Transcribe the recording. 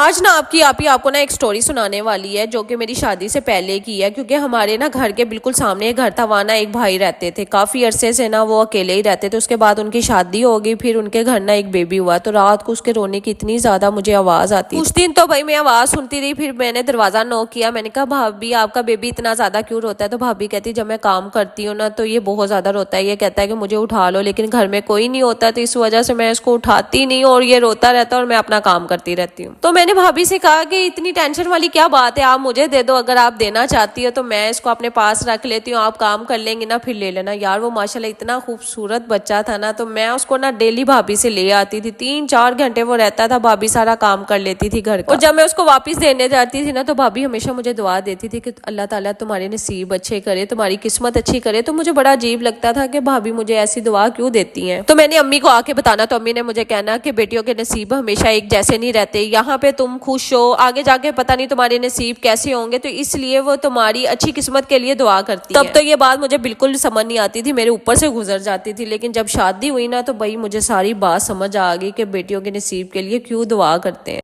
آج نا آپ کو نا ایک سٹوری سنانے والی ہے جو کہ میری شادی سے پہلے کی ہے، کیونکہ ہمارے نا گھر کے بالکل سامنے گھر تھا، وہاں نا ایک بھائی رہتے تھے، کافی عرصے سے نا وہ اکیلے ہی رہتے تھے۔ اس کے بعد ان کی شادی ہو گئی، پھر ان کے گھر نا ایک بیبی ہوا، تو رات کو اس کے رونے کی اتنی زیادہ مجھے آواز آتی، اس دن تو بھائی میں آواز سنتی رہی۔ پھر میں نے دروازہ نوک کیا، میں نے کہا بھابی آپ کا بیبی اتنا زیادہ کیوں روتا ہے؟ تو بھابی کہتی جب میں کام کرتی ہوں نا تو یہ بہت زیادہ روتا ہے، یہ کہتا ہے کہ مجھے اٹھا لو، لیکن گھر میں کوئی نہیں ہوتا تو اس وجہ سے میں اس کو اٹھاتی نہیں اور یہ روتا رہتا ہے اور میں اپنا کام کرتی رہتی ہوں۔ تو میں نے بھابی سے کہا کہ اتنی ٹینشن والی کیا بات ہے، آپ مجھے دے دو، اگر آپ دینا چاہتی ہو تو میں اس کو اپنے پاس رکھ لیتی ہوں، آپ کام کر لیں گے نا پھر لے لینا۔ یار وہ ماشاءاللہ اتنا خوبصورت بچہ تھا نا، تو میں اس کو نا ڈیلی بھابی سے لے آتی تھی، 3-4 گھنٹے وہ رہتا تھا، بھابی سارا کام کر لیتی تھی گھر کا، اور جب میں اس کو واپس دینے جاتی تھی نا تو بھابی ہمیشہ مجھے دعا دیتی تھی کہ اللہ تعالیٰ تمہارے نصیب اچھے کرے، تمہاری قسمت اچھی کرے۔ تو مجھے بڑا عجیب لگتا تھا کہ بھابی مجھے ایسی دعا کیوں دیتی ہیں۔ تو میں نے امی کو آ کے بتانا، تو امی نے مجھے کہنا کہ بیٹیوں کے نصیب ہمیشہ ایک جیسے نہیں رہتے، یہاں پہ تم خوش ہو، آگے جا کے پتہ نہیں تمہارے نصیب کیسے ہوں گے، تو اس لیے وہ تمہاری اچھی قسمت کے لیے دعا کرتی ہے۔ تب تو یہ بات مجھے بالکل سمجھ نہیں آتی تھی، میرے اوپر سے گزر جاتی تھی، لیکن جب شادی ہوئی نا تو بھائی مجھے ساری بات سمجھ آ گئی کہ بیٹیوں کے نصیب کے لیے کیوں دعا کرتے ہیں۔